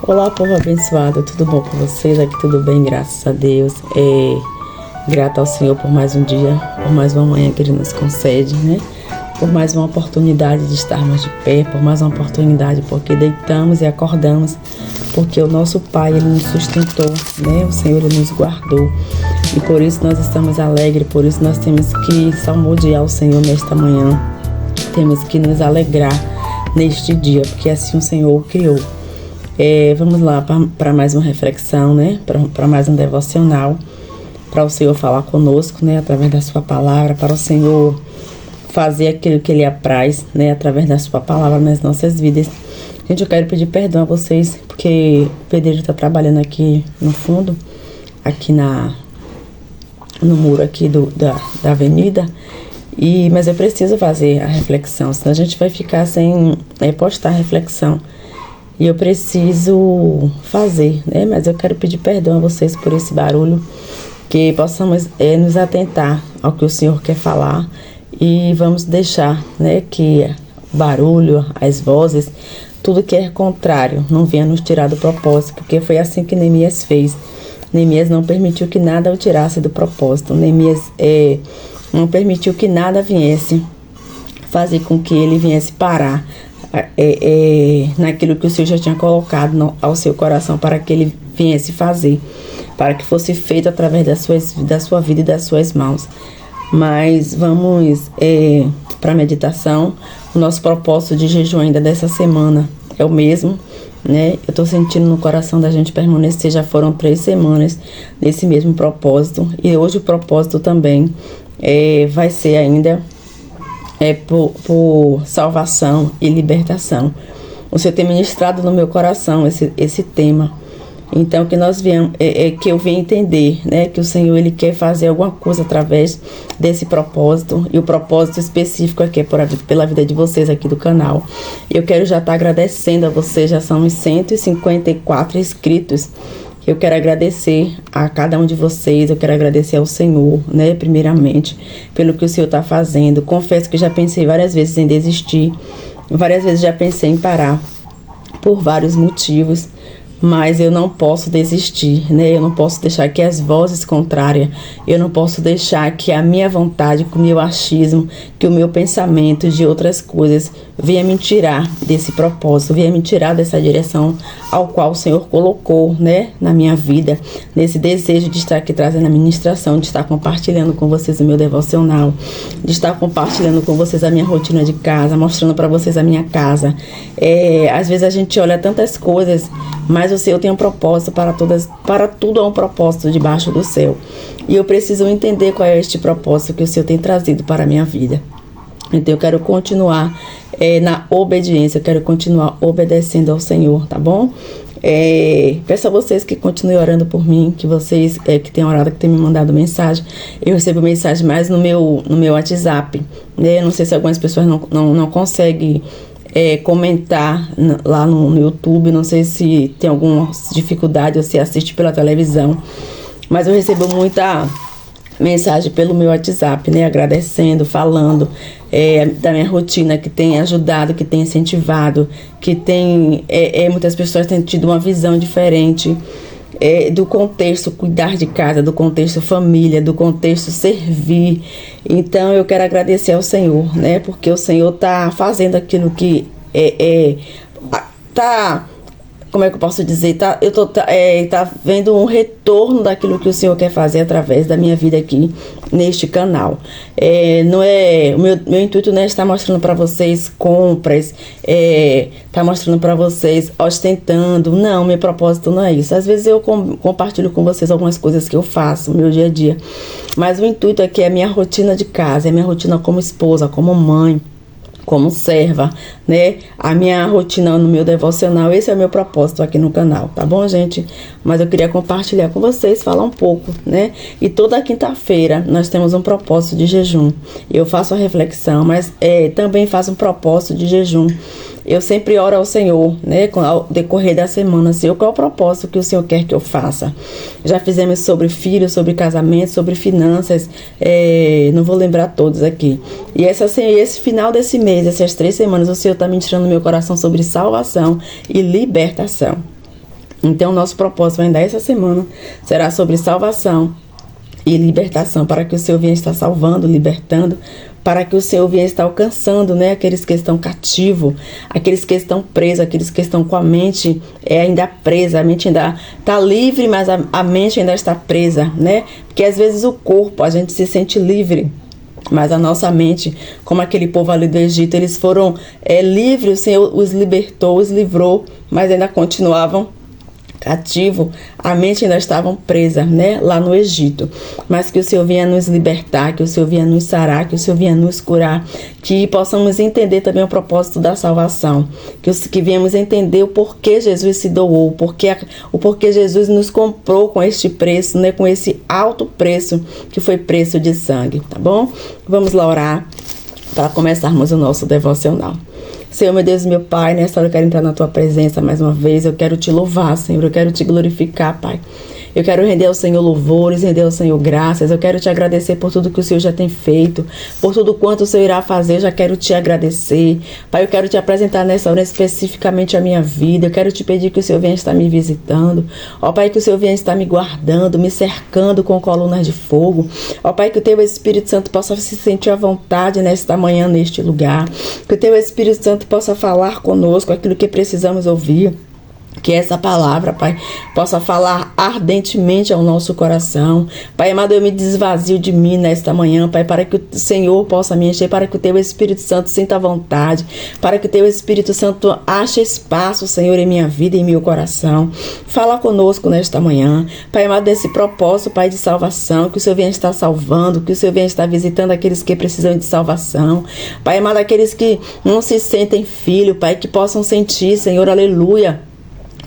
Olá, povo abençoado, tudo bom com vocês? Aqui tudo bem, graças a Deus. Grata ao Senhor por mais um dia, por mais uma manhã que Ele nos concede, né? Por mais uma oportunidade de estarmos de pé, por mais uma oportunidade porque deitamos e acordamos, porque o nosso Pai, Ele nos sustentou, né? O Senhor, Ele nos guardou. E por isso nós estamos alegres, por isso nós temos que salmodiar o Senhor nesta manhã. Temos que nos alegrar neste dia, porque assim o Senhor criou. Vamos lá para mais uma reflexão, né? Para mais um devocional, para o Senhor falar conosco, né? Através da sua palavra, para o Senhor fazer aquilo que Ele apraz, né? Através da sua palavra nas nossas vidas. Gente, eu quero pedir perdão a vocês, porque o pedreiro está trabalhando aqui no fundo, aqui no muro aqui da avenida. Mas eu preciso fazer a reflexão, senão a gente vai ficar sem postar a reflexão. E eu preciso fazer, né? Mas eu quero pedir perdão a vocês por esse barulho, que possamos nos atentar ao que o Senhor quer falar e vamos deixar, né, que o barulho, as vozes, tudo que é contrário não venha nos tirar do propósito, porque foi assim que Neemias fez. Neemias não permitiu que nada o tirasse do propósito. Neemias não permitiu que nada viesse fazer com que ele viesse parar naquilo que o Senhor já tinha colocado ao seu coração para que ele viesse fazer, para que fosse feito através da sua vida e das suas mãos. Mas vamos para a meditação. O nosso propósito de jejum ainda dessa semana é o mesmo, né? Eu estou sentindo no coração da gente permanecer. Já foram 3 semanas nesse mesmo propósito, e hoje o propósito também vai ser ainda por salvação e libertação. O Senhor tem ministrado no meu coração esse tema. Então que nós viemos, que eu venha entender, né, que o Senhor Ele quer fazer alguma coisa através desse propósito, e o propósito específico aqui é pela vida de vocês aqui do canal. Eu quero já estar agradecendo a vocês, já são uns 154 inscritos. Eu quero agradecer a cada um de vocês, eu quero agradecer ao Senhor, né, primeiramente, pelo que o Senhor está fazendo. Confesso que já pensei várias vezes em desistir, várias vezes já pensei em parar, por vários motivos, mas eu não posso desistir, né? Eu não posso deixar que as vozes contrárias, eu não posso deixar que a minha vontade, que o meu achismo, que o meu pensamento de outras coisas venha me tirar desse propósito, venha me tirar dessa direção ao qual o Senhor colocou, né, na minha vida, nesse desejo de estar aqui trazendo a ministração, de estar compartilhando com vocês o meu devocional, de estar compartilhando com vocês a minha rotina de casa, mostrando para vocês a minha casa. Às vezes a gente olha tantas coisas, mas o Senhor tem um propósito para tudo há um propósito debaixo do céu. E eu preciso entender qual é este propósito que o Senhor tem trazido para a minha vida. Então eu quero continuar na obediência, eu quero continuar obedecendo ao Senhor, tá bom? Peço a vocês que continuem orando por mim, que vocês que têm orado, que têm me mandado mensagem. Eu recebo mensagem mais no meu WhatsApp, né? Não sei se algumas pessoas não conseguem comentar lá no YouTube, não sei se tem alguma dificuldade ou se assiste pela televisão, mas eu recebo muita mensagem pelo meu WhatsApp, né, agradecendo, falando da minha rotina, que tem ajudado, que tem incentivado, que tem muitas pessoas têm tido uma visão diferente do contexto cuidar de casa, do contexto família, do contexto servir. Então eu quero agradecer ao Senhor, né, porque o Senhor está fazendo aquilo que como é que eu posso dizer, tá vendo um retorno daquilo que o Senhor quer fazer através da minha vida aqui neste canal. Não é o meu intuito, não é estar mostrando para vocês compras, tá mostrando para vocês ostentando. Não, meu propósito não é isso. Às vezes eu compartilho com vocês algumas coisas que eu faço no meu dia a dia, mas o intuito aqui é a minha rotina de casa, é a minha rotina como esposa, como mãe, como serva, né? A minha rotina no meu devocional, esse é o meu propósito aqui no canal, tá bom, gente? Mas eu queria compartilhar com vocês, falar um pouco, né? E toda quinta-feira nós temos um propósito de jejum. Eu faço a reflexão, mas também faço um propósito de jejum. Eu sempre oro ao Senhor, né, ao decorrer da semana, Senhor, qual é o propósito que o Senhor quer que eu faça? Já fizemos sobre filhos, sobre casamento, sobre finanças, não vou lembrar todos aqui. E esse final desse mês, essas 3 semanas, o Senhor está ministrando no meu coração sobre salvação e libertação. Então, nosso propósito ainda essa semana será sobre salvação e libertação, para que o Senhor venha estar salvando, libertando, para que o Senhor venha estar alcançando, né, aqueles que estão cativos, aqueles que estão presos, aqueles que estão com a mente ainda presa, a mente ainda está livre, mas a mente ainda está presa, né? Porque às vezes o corpo, a gente se sente livre, mas a nossa mente, como aquele povo ali do Egito, eles foram livres, o Senhor os libertou, os livrou, mas ainda continuavam cativo, a mente ainda estavam presa, né, lá no Egito. Mas que o Senhor venha nos libertar, que o Senhor venha nos sarar, que o Senhor venha nos curar, que possamos entender também o propósito da salvação, que venhamos entender o porquê Jesus se doou, o porquê Jesus nos comprou com este preço, né, com esse alto preço que foi preço de sangue, tá bom? Vamos lá orar para começarmos o nosso devocional. Senhor, meu Deus, meu Pai, nessa hora eu quero entrar na Tua presença mais uma vez. Eu quero Te louvar, Senhor. Eu quero Te glorificar, Pai. Eu quero render ao Senhor louvores, render ao Senhor graças. Eu quero Te agradecer por tudo que o Senhor já tem feito, por tudo quanto o Senhor irá fazer. Eu já quero Te agradecer. Pai, eu quero Te apresentar nessa hora especificamente a minha vida. Eu quero Te pedir que o Senhor venha estar me visitando. Ó Pai, que o Senhor venha estar me guardando, me cercando com colunas de fogo. Ó Pai, que o Teu Espírito Santo possa se sentir à vontade nesta manhã, neste lugar. Que o Teu Espírito Santo possa falar conosco aquilo que precisamos ouvir. Que essa palavra, Pai, possa falar ardentemente ao nosso coração. Pai amado, eu me desvazio de mim nesta manhã, Pai, para que o Senhor possa me encher, para que o Teu Espírito Santo sinta vontade, para que o Teu Espírito Santo ache espaço, Senhor, em minha vida e em meu coração. Fala conosco nesta manhã, Pai amado, desse propósito, Pai, de salvação, que o Senhor venha estar salvando, que o Senhor venha estar visitando aqueles que precisam de salvação. Pai amado, aqueles que não se sentem filho, Pai, que possam sentir, Senhor, aleluia,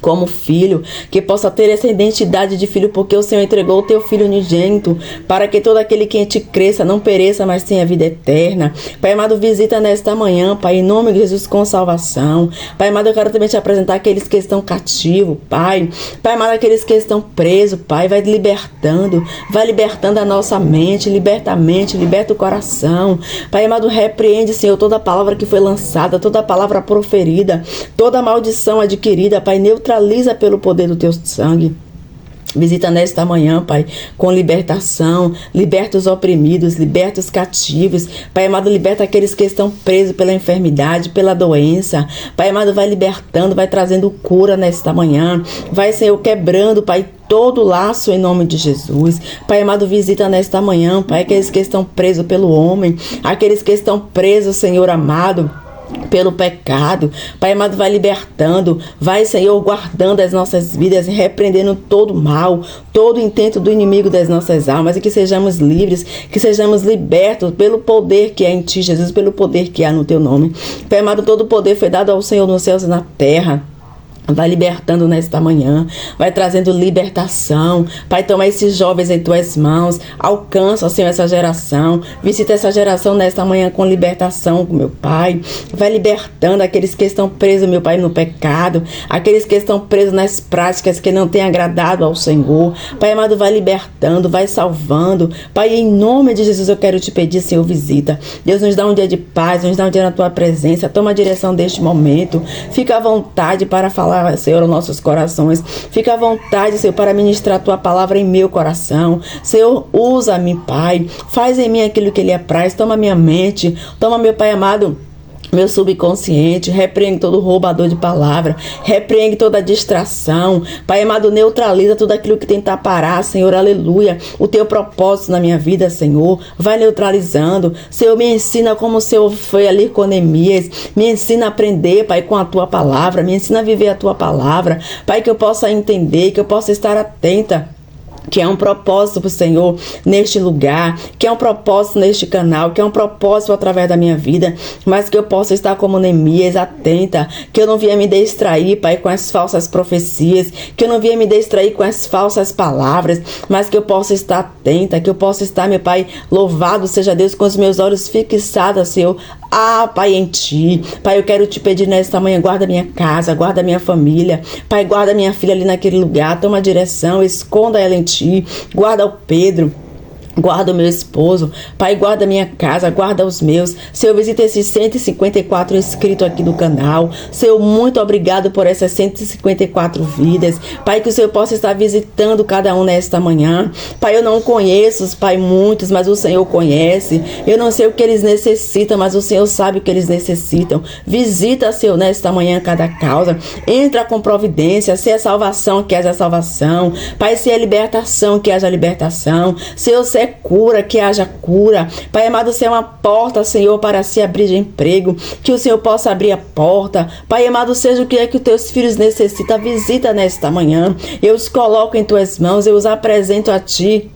como filho, que possa ter essa identidade de filho, porque o Senhor entregou o Teu Filho unigênito, para que todo aquele que em Ti cresça não pereça, mas tenha vida eterna. Pai amado, visita nesta manhã, Pai, em nome de Jesus, com salvação. Pai amado, eu quero também Te apresentar aqueles que estão cativos, Pai. Pai amado, aqueles que estão presos, Pai, vai libertando a nossa mente, liberta o coração. Pai amado, repreende, Senhor, toda palavra que foi lançada, toda palavra proferida, toda maldição adquirida, Pai, neutraliza pelo poder do Teu sangue. Visita nesta manhã, Pai, com libertação, liberta os oprimidos, liberta os cativos. Pai amado, liberta aqueles que estão presos pela enfermidade, pela doença. Pai amado, vai libertando, vai trazendo cura nesta manhã. Vai, Senhor, quebrando, Pai, todo laço em nome de Jesus. Pai amado, visita nesta manhã, Pai, aqueles que estão presos pelo homem, aqueles que estão presos, Senhor amado, pelo pecado. Pai amado, vai libertando, vai, Senhor, guardando as nossas vidas, repreendendo todo mal, todo intento do inimigo das nossas almas, e que sejamos livres, que sejamos libertos pelo poder que há em Ti, Jesus, pelo poder que há no Teu nome. Pai amado, todo o poder foi dado ao Senhor nos céus e na terra. Vai libertando nesta manhã, vai trazendo libertação. Pai, toma esses jovens em Tuas mãos, alcança, Senhor, essa geração, visita essa geração nesta manhã com libertação, meu Pai. Vai libertando aqueles que estão presos, meu Pai, no pecado, aqueles que estão presos nas práticas que não têm agradado ao Senhor. Pai amado, vai libertando, vai salvando. Pai, em nome de Jesus eu quero Te pedir, Senhor, visita. Deus, nos dá um dia de paz, nos dá um dia na Tua presença. Toma a direção deste momento. Fica à vontade para falar, Senhor, aos nossos corações. Fica à vontade, Senhor, para ministrar a Tua palavra em meu coração. Senhor, usa-me, Pai. Faz em mim aquilo que Ele apraz. Toma minha mente. Toma, meu Pai amado, meu subconsciente. Repreende todo roubador de palavra, repreende toda distração. Pai amado, neutraliza tudo aquilo que tenta parar, Senhor, aleluia, o Teu propósito na minha vida, Senhor. Vai neutralizando. Senhor, me ensina como o Senhor foi ali com Neemias. Me ensina a aprender, Pai, com a Tua palavra. Me ensina a viver a Tua palavra, Pai, que eu possa entender, que eu possa estar atenta, que é um propósito para o Senhor neste lugar, que é um propósito neste canal, que é um propósito através da minha vida, mas que eu possa estar como Neemias, atenta, que eu não venha me distrair, Pai, com as falsas profecias, que eu não venha me distrair com as falsas palavras, mas que eu possa estar atenta, que eu possa estar, meu Pai, louvado seja Deus, com os meus olhos fixados, Senhor, Pai, em Ti. Pai, eu quero Te pedir nesta manhã, guarda minha casa, guarda minha família, Pai, guarda minha filha ali naquele lugar, toma a direção, esconda ela em Ti, guarda o Pedro, Guarda o meu esposo, Pai, guarda a minha casa, guarda os meus. Senhor, visita esses 154 inscritos aqui do canal. Senhor, muito obrigado por essas 154 vidas. Pai, que o Senhor possa estar visitando cada um nesta manhã. Pai, eu não conheço, Pai, muitos, mas o Senhor conhece. Eu não sei o que eles necessitam, mas o Senhor sabe o que eles necessitam. Visita, Senhor, nesta manhã cada causa. Entra com providência. Se é salvação, que haja salvação. Pai, se é libertação, que haja libertação. Senhor, se é cura, que haja cura. Pai amado, se é uma porta, Senhor, para se abrir de emprego, que o Senhor possa abrir a porta. Pai amado, seja o que é que os teus filhos necessitam, visita nesta manhã. Eu os coloco em tuas mãos, eu os apresento a ti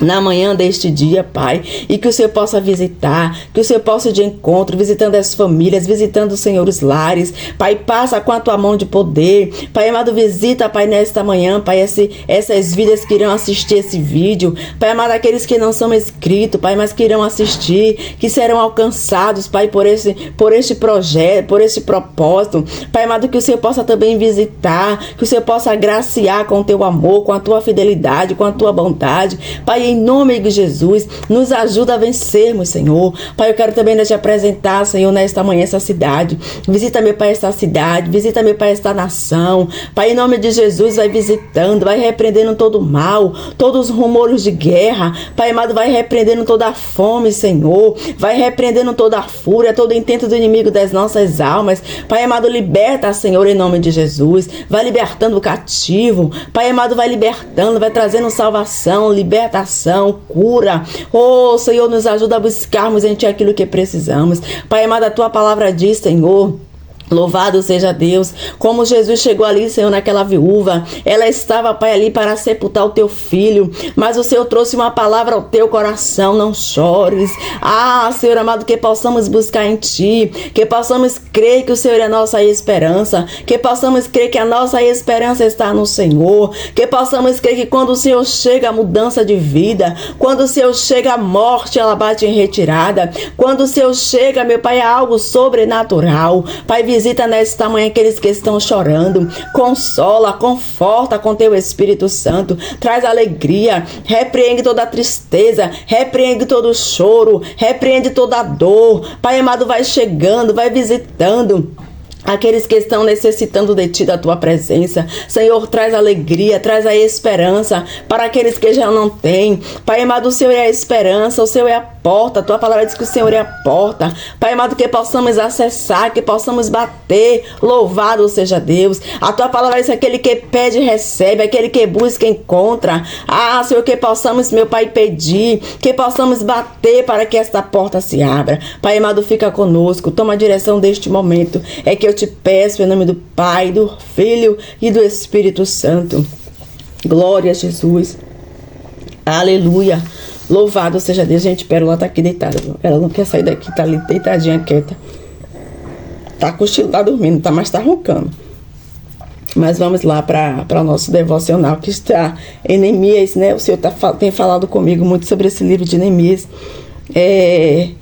na manhã deste dia, Pai, e que o Senhor possa visitar, que o Senhor possa ir de encontro, visitando as famílias, visitando, Senhor, os lares. Pai, passa com a tua mão de poder. Pai amado, visita, Pai, nesta manhã, Pai, essas vidas que irão assistir esse vídeo. Pai amado, aqueles que não são inscritos, Pai, mas que irão assistir, que serão alcançados, Pai, por este projeto, por este propósito. Pai amado, que o Senhor possa também visitar, que o Senhor possa agraciar com o teu amor, com a tua fidelidade, com a tua bondade. Pai, em nome de Jesus, nos ajuda a vencermos, Senhor. Pai, eu quero também te apresentar, Senhor, nesta manhã, essa cidade. Visita, meu Pai, esta cidade. Visita, meu Pai, esta nação. Pai, em nome de Jesus, vai visitando, vai repreendendo todo o mal, todos os rumores de guerra. Pai amado, vai repreendendo toda a fome, Senhor. Vai repreendendo toda a fúria, todo o intento do inimigo das nossas almas. Pai amado, liberta, Senhor, em nome de Jesus. Vai libertando o cativo. Pai amado, vai libertando, vai trazendo salvação, libertação, cura. Oh, Senhor, nos ajuda a buscarmos em Ti aquilo que precisamos. Pai amado, a Tua palavra diz, Senhor, louvado seja Deus, como Jesus chegou ali, Senhor, naquela viúva, ela estava, Pai, ali para sepultar o teu filho, mas o Senhor trouxe uma palavra ao teu coração: não chores. Ah, Senhor amado, que possamos buscar em Ti, que possamos crer que o Senhor é a nossa esperança, que possamos crer que a nossa esperança está no Senhor, que possamos crer que quando o Senhor chega, a mudança de vida, quando o Senhor chega, a morte, ela bate em retirada, quando o Senhor chega, meu Pai, é algo sobrenatural. Pai, visita nesta manhã aqueles que estão chorando, consola, conforta com teu Espírito Santo, traz alegria, repreende toda a tristeza, repreende todo o choro, repreende toda a dor. Pai amado, vai chegando, vai visitando aqueles que estão necessitando de Ti, da Tua presença. Senhor, traz alegria, traz a esperança para aqueles que já não têm. Pai amado, o Senhor é a esperança, o Senhor é a porta. A Tua palavra diz que o Senhor é a porta. Pai amado, que possamos acessar, que possamos bater. Louvado seja Deus. A Tua palavra diz que aquele que pede, recebe. Aquele que busca, encontra. Ah, Senhor, que possamos, meu Pai, pedir, que possamos bater para que esta porta se abra. Pai amado, fica conosco. Toma a direção deste momento. É que eu te peço em nome do Pai, do Filho e do Espírito Santo. Glória a Jesus. Aleluia. Louvado seja Deus. Gente, Pérola tá aqui deitada. Ela não quer sair daqui, tá ali deitadinha, quieta. Tá cochilando, tá dormindo, tá, mas tá roncando. Mas vamos lá para o nosso devocional, que está em Neemias, né? O Senhor tem falado comigo muito sobre esse livro de Neemias.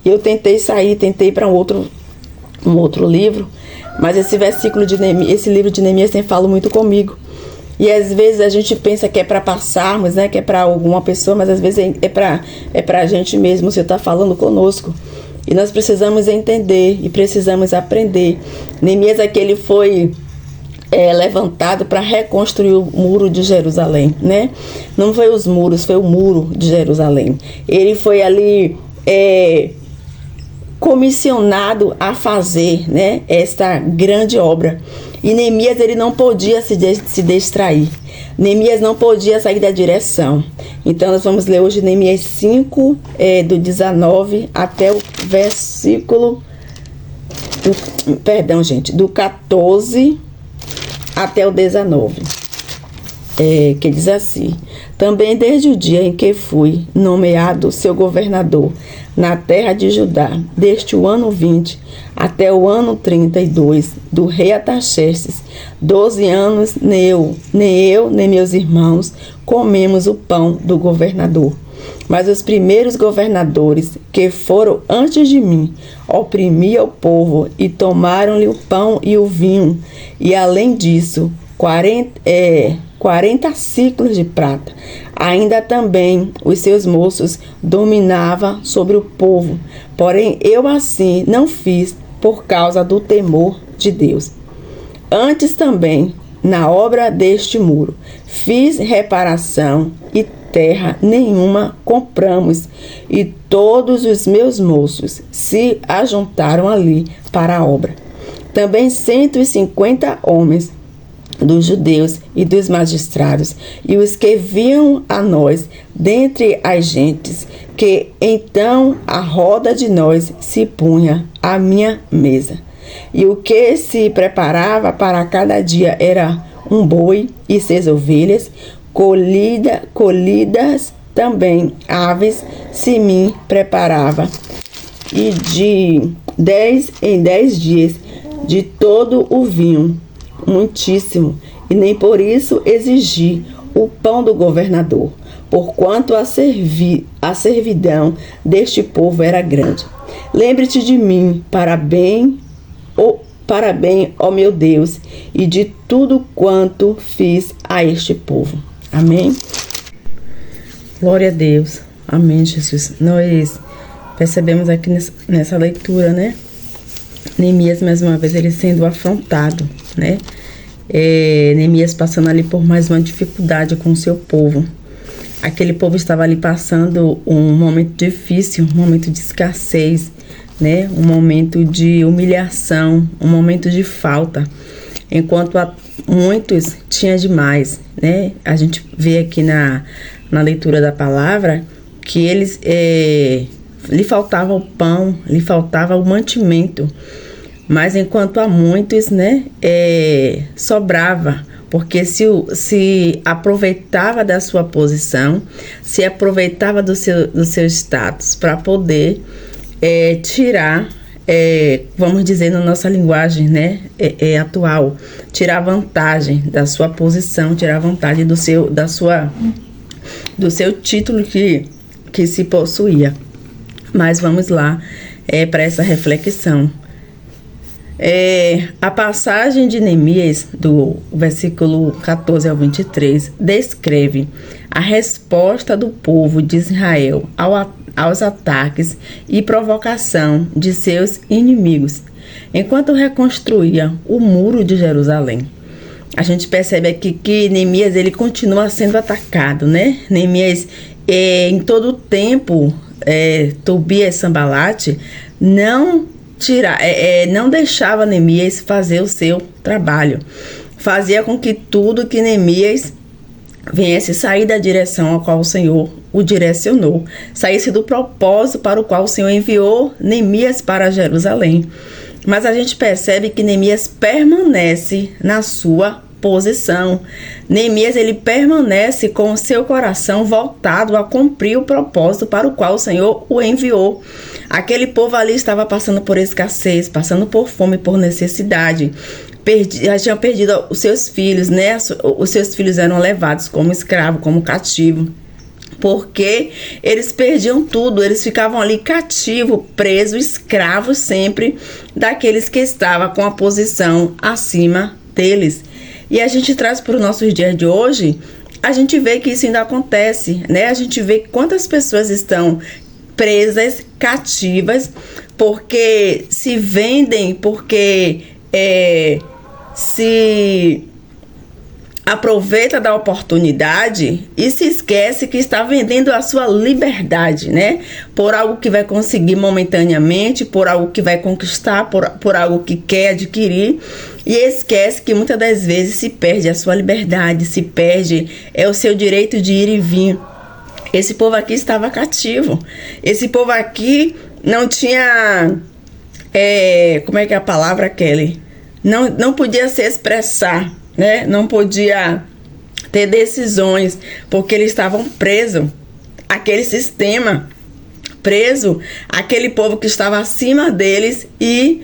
Eu tentei para um outro livro, mas esse versículo de Neemias, esse livro de Neemias tem falado muito comigo. E às vezes a gente pensa que é para passarmos, né? Que é para alguma pessoa, mas às vezes é para a gente mesmo. O Senhor está falando conosco. E nós precisamos entender e precisamos aprender. Neemias aqui, ele foi levantado para reconstruir o muro de Jerusalém, né? Não foi os muros, foi o muro de Jerusalém. Ele foi ali comissionado a fazer, né, esta grande obra. E Neemias, ele não podia se distrair. Neemias não podia sair da direção. Então nós vamos ler hoje Neemias 5, do 19 até o versículo do 14 até o 19. Que diz assim: também desde o dia em que fui nomeado seu governador na terra de Judá, desde o ano 20 até o ano 32 do rei Artaxerxes, 12 anos, nem eu, nem meus irmãos comemos o pão do governador. Mas os primeiros governadores que foram antes de mim oprimiam o povo e tomaram-lhe o pão e o vinho, e além disso 40 ciclos de prata. Ainda também os seus moços dominavam sobre o povo. Porém, eu assim não fiz por causa do temor de Deus. Antes também, na obra deste muro, fiz reparação e terra nenhuma compramos, e todos os meus moços se ajuntaram ali para a obra. Também 150 homens dos judeus e dos magistrados, e os que viam a nós dentre as gentes, que então a roda de nós se punha à minha mesa. E o que se preparava para cada dia era um boi e 6 ovelhas, colhidas também aves se me preparava, e de 10 em 10 dias de todo o vinho, muitíssimo, e nem por isso exigi o pão do governador, porquanto a servidão deste povo era grande. Lembre-te de mim para bem, ó meu Deus, e de tudo quanto fiz a este povo. Amém? Glória a Deus. Amém, Jesus. Nós percebemos aqui nessa leitura, né? Neemias, mais uma vez, ele sendo afrontado, né? Neemias passando ali por mais uma dificuldade com o seu povo. Aquele povo estava ali passando um momento difícil, um momento de escassez, né? Um momento de humilhação, um momento de falta, enquanto muitos tinham demais, né? A gente vê aqui na leitura da palavra que eles lhe faltava o pão, lhe faltava o mantimento, mas enquanto a muitos, né, sobrava, porque se aproveitava da sua posição, se aproveitava do seu status para poder tirar, vamos dizer na nossa linguagem, né, atual, tirar vantagem da sua posição, tirar vantagem do seu título que se possuía. Mas vamos lá para essa reflexão. A passagem de Neemias, do versículo 14 ao 23, descreve a resposta do povo de Israel aos ataques e provocação de seus inimigos, enquanto reconstruía o muro de Jerusalém. A gente percebe aqui que Neemias, ele continua sendo atacado, né? Neemias, em todo o tempo, Tobias e Sanbalate não deixava Neemias fazer o seu trabalho. Fazia com que tudo que Neemias viesse sair da direção a qual o Senhor o direcionou, saísse do propósito para o qual o Senhor enviou Neemias para Jerusalém. Mas a gente percebe que Neemias permanece na sua posição. Neemias, ele permanece com o seu coração voltado a cumprir o propósito para o qual o Senhor o enviou. Aquele povo ali estava passando por escassez, passando por fome, por necessidade. Já tinham perdido os seus filhos, né? Os seus filhos eram levados como escravo, como cativo, porque eles perdiam tudo, eles ficavam ali cativos, presos, escravos sempre daqueles que estavam com a posição acima deles. E a gente traz para os nossos dias de hoje, a gente vê que isso ainda acontece, né? A gente vê quantas pessoas estão presas, cativas, porque se vendem, porque se aproveita da oportunidade e se esquece que está vendendo a sua liberdade, né? Por algo que vai conseguir momentaneamente, por algo que vai conquistar, por algo que quer adquirir, e esquece que muitas das vezes se perde a sua liberdade, se perde o seu direito de ir e vir. Esse povo aqui estava cativo. Esse povo aqui não tinha, como é que é a palavra, Kelly? Não podia se expressar, né? Não podia ter decisões, porque eles estavam presos àquele sistema, preso àquele povo que estava acima deles e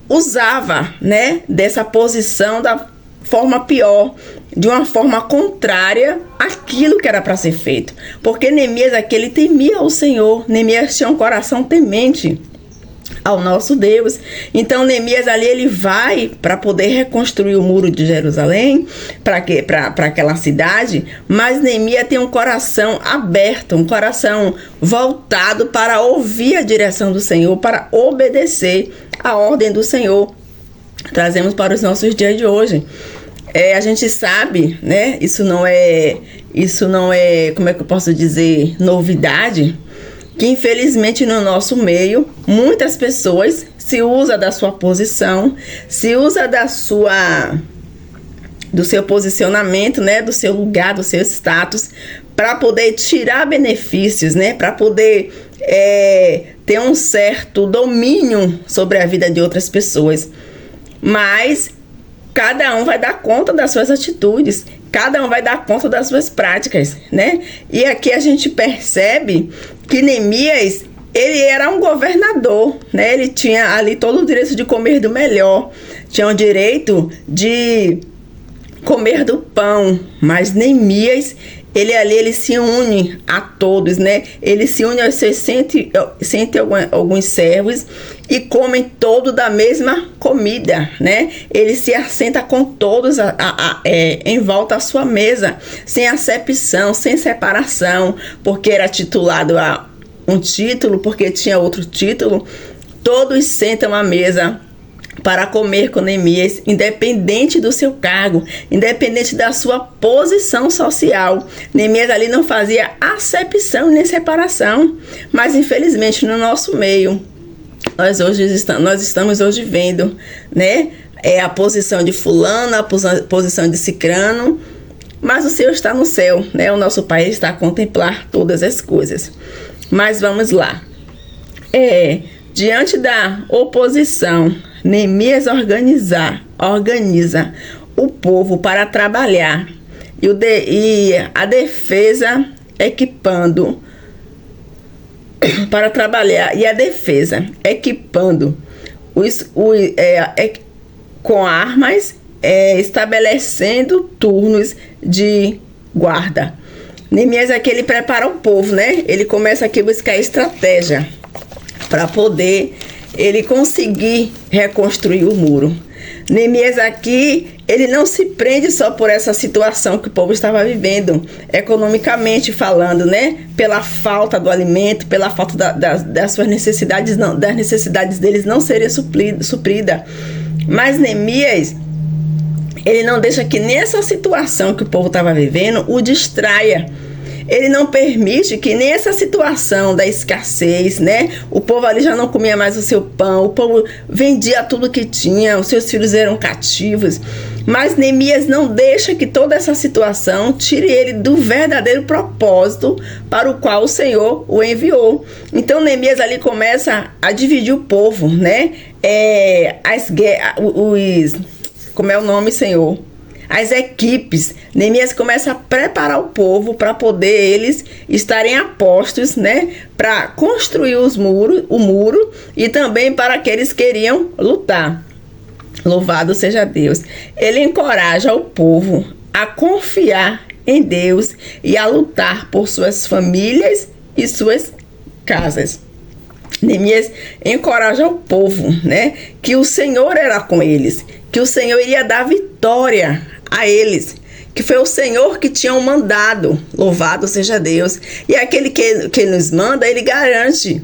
usava, né, dessa posição da forma pior, de uma forma contrária àquilo que era para ser feito. Porque Neemias aqui, ele temia o Senhor. Neemias tinha um coração temente ao nosso Deus. Então Neemias ali ele vai para poder reconstruir o muro de Jerusalém, para aquela cidade, mas Neemias tem um coração aberto, um coração voltado para ouvir a direção do Senhor, para obedecer a ordem do Senhor. Trazemos para os nossos dias de hoje. A gente sabe, né? Isso não é, como é que eu posso dizer, novidade, que infelizmente no nosso meio, muitas pessoas se usam da sua posição, se usa do seu posicionamento, né, do seu lugar, do seu status, para poder tirar benefícios, né, para poder ter um certo domínio sobre a vida de outras pessoas. Mas cada um vai dar conta das suas atitudes, cada um vai dar conta das suas práticas, né? E aqui a gente percebe que Neemias, ele era um governador, né? Ele tinha ali todo o direito de comer do melhor, tinha o direito de comer do pão, mas Neemias, ele se une a todos, né? Ele se une aos seus alguns servos e comem todos da mesma comida, né? Ele se assenta com todos em volta à sua mesa, sem acepção, sem separação, porque era titulado a um título, porque tinha outro título. Todos sentam à mesa para comer com Neemias, independente do seu cargo, independente da sua posição social. Neemias ali não fazia acepção nem separação, mas infelizmente no nosso meio, nós estamos hoje vendo, né, a posição de fulano, a posição de cicrano, mas o Senhor está no céu, né? O nosso Pai está a contemplar todas as coisas. Mas vamos lá. Diante da oposição, Neemias organiza o povo para trabalhar e a defesa equipando com armas, estabelecendo turnos de guarda. Neemias aqui ele prepara o povo, né? Ele começa aqui a buscar estratégia para poder ele conseguir reconstruir o muro. Neemias aqui, ele não se prende só por essa situação que o povo estava vivendo, economicamente falando, né? Pela falta do alimento, pela falta das suas necessidades, das necessidades deles não serem supridas. Mas Neemias, ele não deixa que nessa situação que o povo estava vivendo o distraia. Ele não permite que nessa situação da escassez, né? O povo ali já não comia mais o seu pão, o povo vendia tudo que tinha, os seus filhos eram cativos. Mas Neemias não deixa que toda essa situação tire ele do verdadeiro propósito para o qual o Senhor o enviou. Então Neemias ali começa a dividir o povo, né? Como é o nome, Senhor? As equipes. Neemias começa a preparar o povo para poder eles estarem a postos, né, para construir o muro e também para aqueles que queriam lutar. Louvado seja Deus. Ele encoraja o povo a confiar em Deus e a lutar por suas famílias e suas casas. Neemias encoraja o povo, né, que o Senhor era com eles, que o Senhor iria dar vitória a eles, que foi o Senhor que tinha mandado. Louvado seja Deus. E aquele que nos manda, ele garante.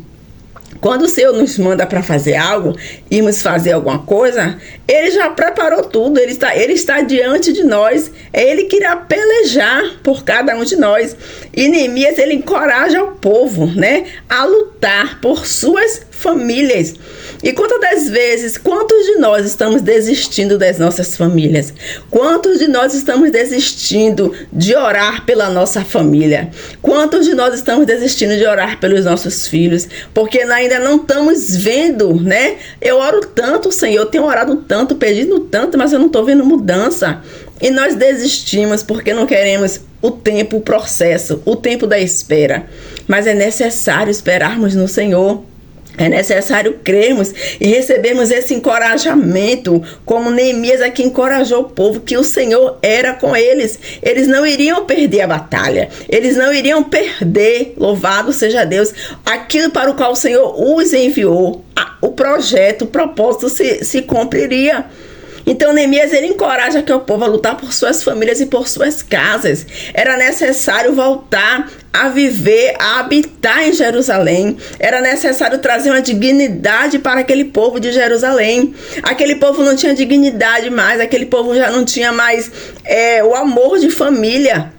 Quando o Senhor nos manda para fazer algo, irmos fazer alguma coisa, ele já preparou tudo, ele está diante de nós, é ele que irá pelejar por cada um de nós. E Neemias, ele encoraja o povo, né, a lutar por suas famílias. E quantas de nós estamos desistindo das nossas famílias? Quantos de nós estamos desistindo de orar pela nossa família? Quantos de nós estamos desistindo de orar pelos nossos filhos? Porque ainda não estamos vendo, né? Eu oro tanto, Senhor, eu tenho orado tanto, pedindo tanto, mas eu não estou vendo mudança. E nós desistimos porque não queremos o tempo, o processo, o tempo da espera. Mas é necessário esperarmos no Senhor. É necessário crermos e recebermos esse encorajamento, como Neemias aqui encorajou o povo, que o Senhor era com eles. Eles não iriam perder a batalha, eles não iriam perder, louvado seja Deus, aquilo para o qual o Senhor os enviou. O projeto, o propósito se cumpriria. Então Neemias, ele encoraja que o povo a lutar por suas famílias e por suas casas. Era necessário voltar a viver, a habitar em Jerusalém. Era necessário trazer uma dignidade para aquele povo de Jerusalém. Aquele povo não tinha dignidade mais, aquele povo já não tinha mais o amor de família,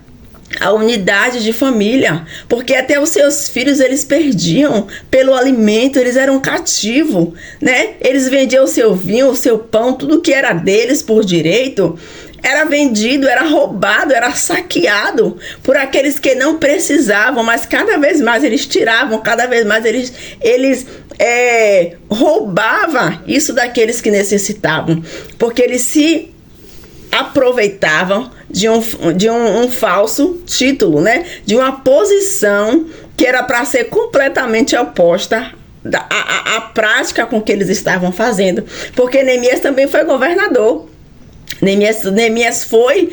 a unidade de família, porque até os seus filhos eles perdiam pelo alimento, eles eram cativos, né? Eles vendiam o seu vinho, o seu pão, tudo que era deles por direito, era vendido, era roubado, era saqueado por aqueles que não precisavam, mas cada vez mais eles tiravam, cada vez mais eles roubavam isso daqueles que necessitavam, porque eles se aproveitavam de um falso título, né? De uma posição que era para ser completamente oposta à prática com que eles estavam fazendo, porque Neemias também foi governador. Neemias foi,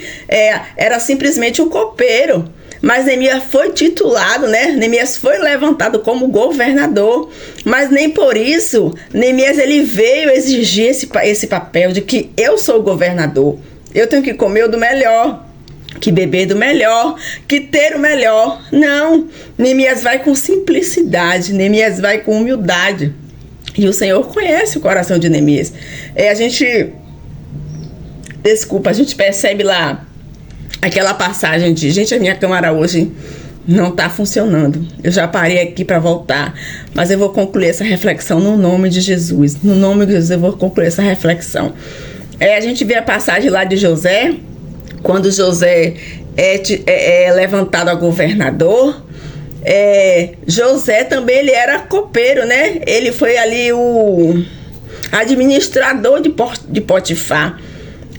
era simplesmente um copeiro, mas Neemias foi titulado, né? Neemias foi levantado como governador, mas nem por isso Neemias ele veio exigir esse papel de que eu sou governador. Eu tenho que comer o do melhor, que beber do melhor, que ter o melhor. Não, Neemias vai com simplicidade, Neemias vai com humildade. E o Senhor conhece o coração de Neemias. A gente percebe lá aquela passagem de, gente, a minha câmera hoje não está funcionando. Eu já parei aqui para voltar, mas eu vou concluir essa reflexão no nome de Jesus. No nome de Jesus eu vou concluir essa reflexão. A gente vê a passagem lá de José, quando José é levantado a governador. José também ele era copeiro, né? Ele foi ali o administrador de Potifar.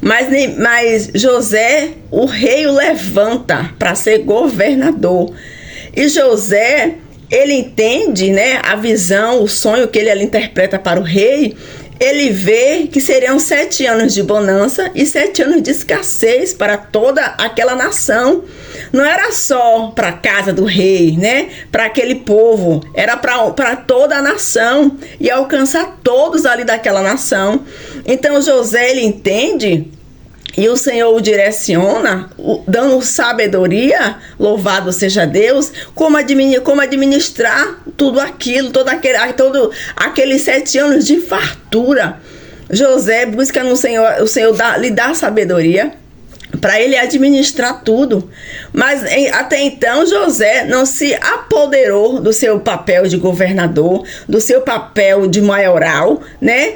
Mas José, o rei o levanta para ser governador. E José, ele entende, né, a visão, o sonho que ele ali interpreta para o rei. Ele vê que seriam 7 anos de bonança e 7 anos de escassez para toda aquela nação. Não era só para a casa do rei, né? Para aquele povo, era para toda a nação e alcançar todos ali daquela nação. Então José, ele entende e o Senhor o direciona, dando sabedoria, louvado seja Deus, como administrar tudo aquilo, todo aqueles 7 anos de fartura. José busca no Senhor, o Senhor lhe dá sabedoria para ele administrar tudo. Mas até então José não se apoderou do seu papel de governador, do seu papel de maioral, né?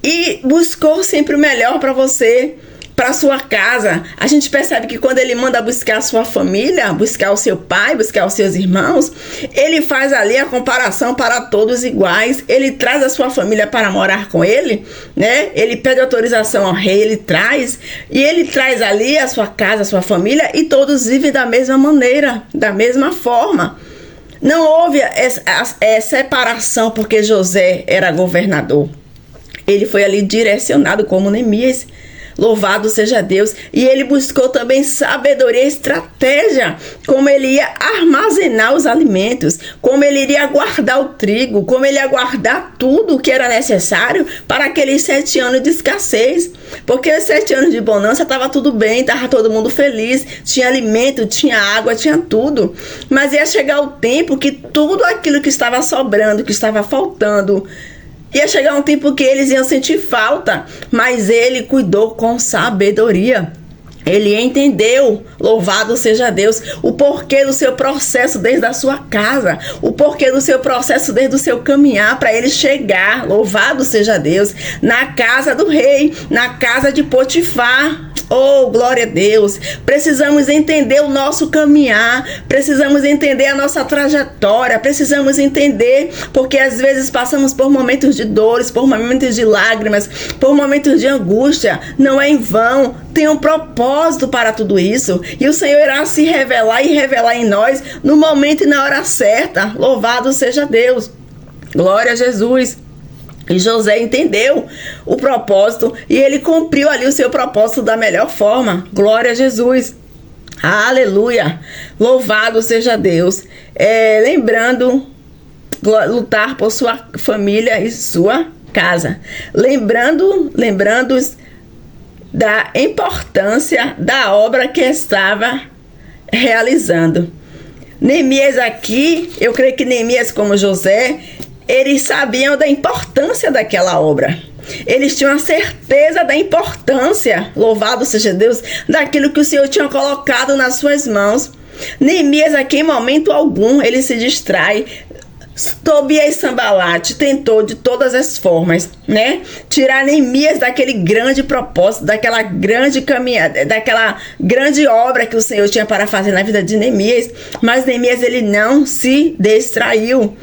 E buscou sempre o melhor para você, para sua casa. A gente percebe que quando ele manda buscar a sua família, buscar o seu pai, buscar os seus irmãos, ele faz ali a comparação para todos iguais. Ele traz a sua família para morar com ele, né? Ele pede autorização ao rei, ele traz ali a sua casa, a sua família, e todos vivem da mesma maneira, da mesma forma. Não houve separação porque José era governador. Ele foi ali direcionado como Neemias. Louvado seja Deus. E ele buscou também sabedoria e estratégia, como ele ia armazenar os alimentos, como ele iria guardar o trigo, como ele ia guardar tudo o que era necessário para aqueles 7 anos de escassez. Porque os 7 anos de bonança estava tudo bem, estava todo mundo feliz, tinha alimento, tinha água, tinha tudo. Mas ia chegar o tempo que tudo aquilo que estava sobrando, que estava faltando, ia chegar um tempo que eles iam sentir falta, mas ele cuidou com sabedoria. Ele entendeu, louvado seja Deus, o porquê do seu processo desde a sua casa, o porquê do seu processo desde o seu caminhar para ele chegar, louvado seja Deus, na casa do rei, na casa de Potifar. Oh, glória a Deus. Precisamos entender o nosso caminhar, precisamos entender a nossa trajetória, precisamos entender, porque às vezes passamos por momentos de dores, por momentos de lágrimas, por momentos de angústia. Não é em vão, tem um propósito para tudo isso, e o Senhor irá se revelar e revelar em nós no momento e na hora certa. Louvado seja Deus. Glória a Jesus. E José entendeu o propósito e ele cumpriu ali o seu propósito da melhor forma. Glória a Jesus. Aleluia. Louvado seja Deus. Lembrando, lutar por sua família e sua casa. Lembrando da importância da obra que estava realizando. Neemias aqui, eu creio que Neemias como José, eles sabiam da importância daquela obra. Eles tinham a certeza da importância, louvado seja Deus, daquilo que o Senhor tinha colocado nas suas mãos. Neemias aqui, em momento algum, ele se distrai. Tobias e Sanbalate tentou de todas as formas, né, tirar Neemias daquele grande propósito, daquela grande caminhada, daquela grande obra que o Senhor tinha para fazer na vida de Neemias. Mas Neemias, ele não se distraiu.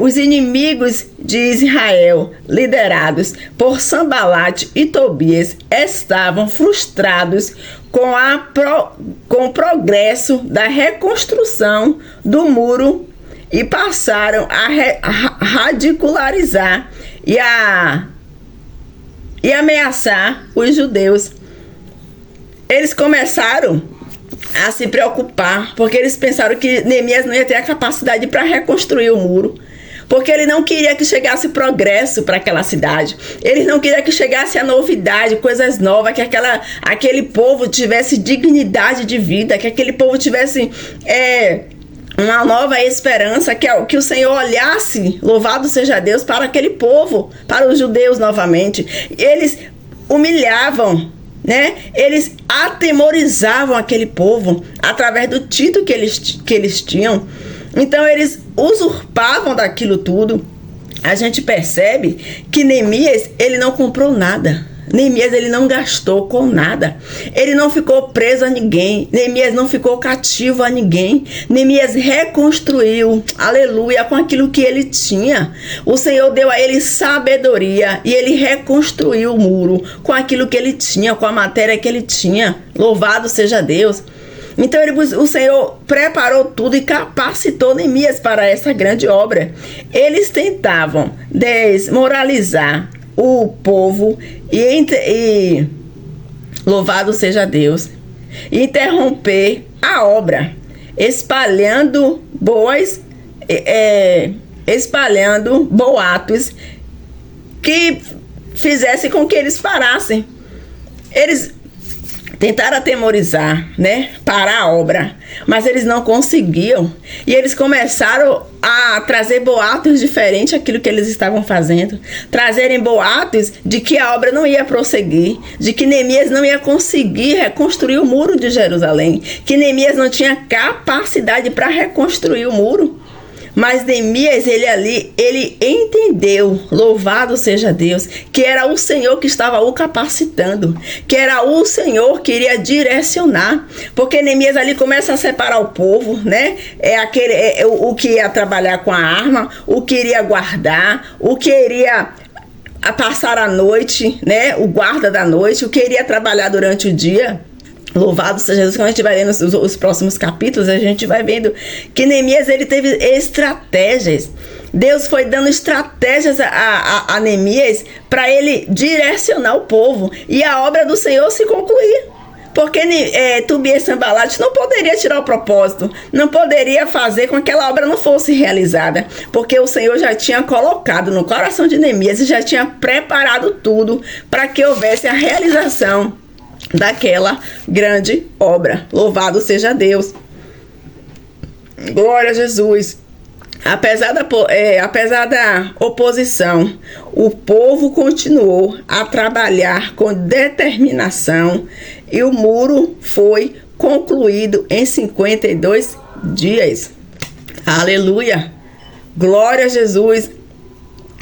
Os inimigos de Israel, liderados por Sanbalate e Tobias, estavam frustrados com o progresso da reconstrução do muro e passaram a radicularizar e ameaçar os judeus. Eles começaram a se preocupar, porque eles pensaram que Neemias não ia ter a capacidade para reconstruir o muro, porque ele não queria que chegasse progresso para aquela cidade. Eles não queriam que chegasse a novidade, coisas novas, que aquele povo tivesse dignidade de vida, que aquele povo tivesse uma nova esperança, que o Senhor olhasse, louvado seja Deus, para aquele povo, para os judeus novamente. Eles humilhavam, né? Eles atemorizavam aquele povo através do título que eles tinham. Então eles usurpavam daquilo tudo. A gente percebe que Neemias, ele não comprou nada. Neemias, ele não gastou com nada. Ele não ficou preso a ninguém. Neemias não ficou cativo a ninguém. Neemias reconstruiu, aleluia, com aquilo que ele tinha. O Senhor deu a ele sabedoria e ele reconstruiu o muro com aquilo que ele tinha, com a matéria que ele tinha. Louvado seja Deus. Então o Senhor preparou tudo e capacitou Neemias para essa grande obra. Eles tentavam desmoralizar o povo e louvado seja Deus, interromper a obra, espalhando boatos que fizessem com que eles parassem. Eles tentaram atemorizar, né, parar a obra, mas eles não conseguiam. E eles começaram a trazer boatos diferentes àquilo que eles estavam fazendo. Trazerem boatos de que a obra não ia prosseguir, de que Neemias não ia conseguir reconstruir o muro de Jerusalém, que Neemias não tinha capacidade para reconstruir o muro. Mas Neemias, ele entendeu, louvado seja Deus, que era o Senhor que estava o capacitando, que era o Senhor que iria direcionar, porque Neemias ali começa a separar o povo, né? O que ia trabalhar com a arma, o que iria guardar, o que iria passar a noite, né? O guarda da noite, o que iria trabalhar durante o dia. Louvado seja Jesus. Quando a gente vai lendo os próximos capítulos, a gente vai vendo que Neemias, ele teve estratégias. Deus foi dando estratégias a Neemias para ele direcionar o povo e a obra do Senhor se concluir. Porque Tobias e Sanbalate não poderia tirar o propósito, não poderia fazer com que aquela obra não fosse realizada, porque o Senhor já tinha colocado no coração de Neemias e já tinha preparado tudo para que houvesse a realização daquela grande obra. Louvado seja Deus. Glória a Jesus. Apesar da oposição, o povo continuou a trabalhar com determinação e o muro foi concluído em 52 dias. Aleluia. Glória a Jesus.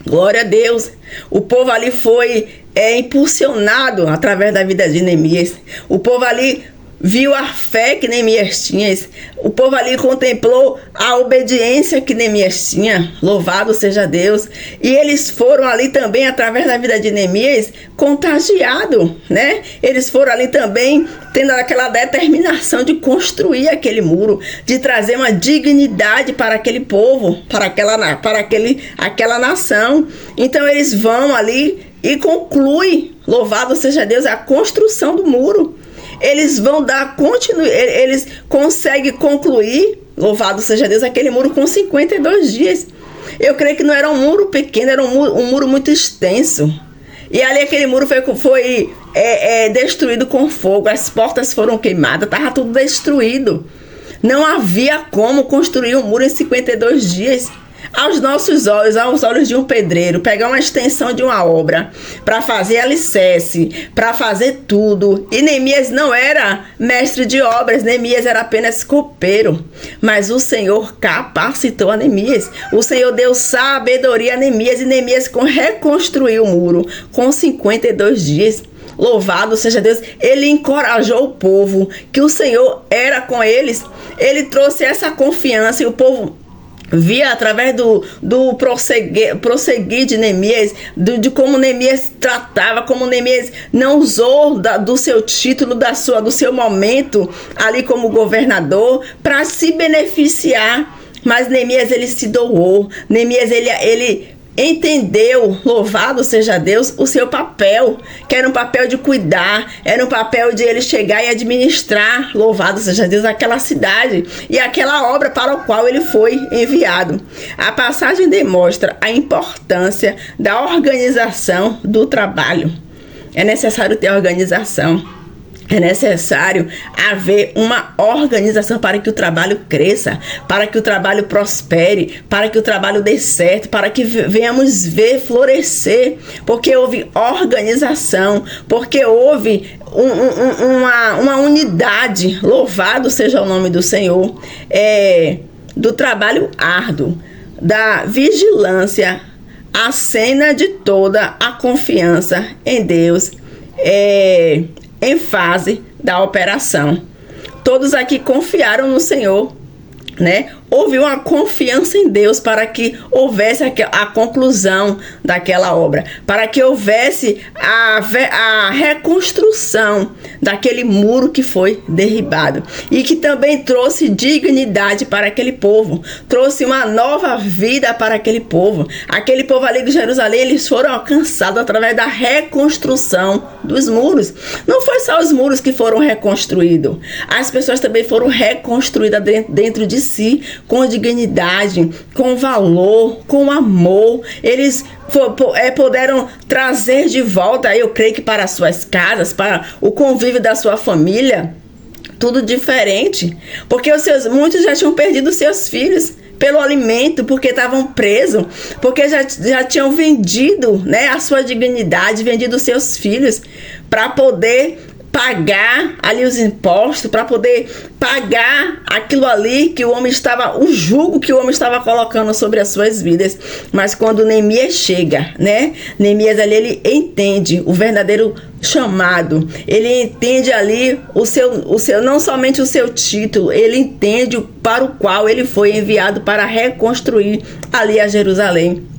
Glória a Deus. O povo ali foi impulsionado através da vida de Neemias. O povo ali viu a fé que Neemias tinha, o povo ali contemplou a obediência que Neemias tinha, louvado seja Deus, e eles foram ali também, através da vida de Neemias, contagiados, né? Eles foram ali também tendo aquela determinação de construir aquele muro, de trazer uma dignidade para aquele povo, para aquela nação. Então eles vão ali e concluem, louvado seja Deus, a construção do muro. Eles vão dar eles conseguem concluir, louvado seja Deus, aquele muro com 52 dias. Eu creio que não era um muro pequeno, era um muro muito extenso. E ali aquele muro foi destruído com fogo, as portas foram queimadas, estava tudo destruído. Não havia como construir um muro em 52 dias. Aos nossos olhos, aos olhos de um pedreiro, pegar uma extensão de uma obra para fazer alicerce, para fazer tudo. E Neemias não era mestre de obras, Neemias era apenas copeiro. Mas o Senhor capacitou a Neemias. O Senhor deu sabedoria a Neemias e Neemias reconstruiu o muro com 52 dias. Louvado seja Deus. Ele encorajou o povo, que o Senhor era com eles. Ele trouxe essa confiança e o povo via através do prosseguir de Neemias, de como Neemias tratava, como Neemias não usou do seu título, do seu momento ali como governador para se beneficiar. Mas Neemias, ele se doou. Neemias, ele entendeu, louvado seja Deus, o seu papel, que era um papel de cuidar, era um papel de ele chegar e administrar, louvado seja Deus, aquela cidade e aquela obra para o qual ele foi enviado. A passagem demonstra a importância da organização do trabalho. É necessário ter organização. É necessário haver uma organização para que o trabalho cresça, para que o trabalho prospere, para que o trabalho dê certo, para que venhamos ver florescer, porque houve organização, porque houve uma unidade, louvado seja o nome do Senhor, do trabalho árduo, da vigilância, a cena de toda a confiança em Deus, em fase da operação. Todos aqui confiaram no Senhor, né? Houve uma confiança em Deus para que houvesse a conclusão daquela obra, para que houvesse a reconstrução daquele muro que foi derribado e que também trouxe dignidade para aquele povo, trouxe uma nova vida para aquele povo. Aquele povo ali de Jerusalém, eles foram alcançados através da reconstrução dos muros. Não foi só os muros que foram reconstruídos, as pessoas também foram reconstruídas dentro de si, com dignidade, com valor, com amor. Eles puderam trazer de volta, eu creio que para as suas casas, para o convívio da sua família, tudo diferente, porque muitos já tinham perdido seus filhos pelo alimento, porque estavam presos, porque já tinham vendido, né, a sua dignidade, vendido seus filhos para poder pagar ali os impostos, para poder pagar aquilo ali que o homem estava, o jugo que o homem estava colocando sobre as suas vidas. Mas quando Neemias chega, né, Neemias ali, ele entende o verdadeiro chamado, ele entende ali o seu, não somente o seu título, ele entende para o qual ele foi enviado para reconstruir ali a Jerusalém.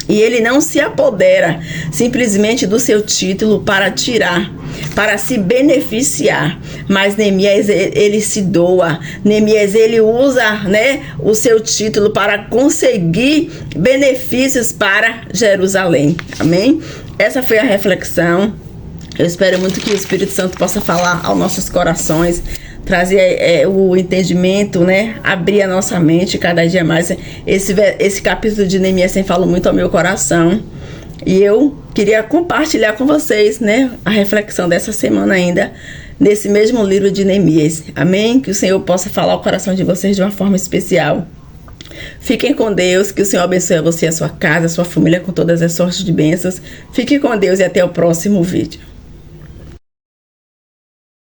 E ele não se apodera simplesmente do seu título para tirar, para se beneficiar. Mas Neemias, ele se doa. Neemias, ele usa, né, o seu título para conseguir benefícios para Jerusalém. Amém? Essa foi a reflexão. Eu espero muito que o Espírito Santo possa falar aos nossos corações, trazer o entendimento, né? Abrir a nossa mente cada dia mais. Esse capítulo de Neemias fala muito ao meu coração. E eu queria compartilhar com vocês, né, a reflexão dessa semana ainda, nesse mesmo livro de Neemias. Amém? Que o Senhor possa falar ao coração de vocês de uma forma especial. Fiquem com Deus, que o Senhor abençoe você, a sua casa, a sua família com todas as sortes de bênçãos. Fiquem com Deus e até o próximo vídeo.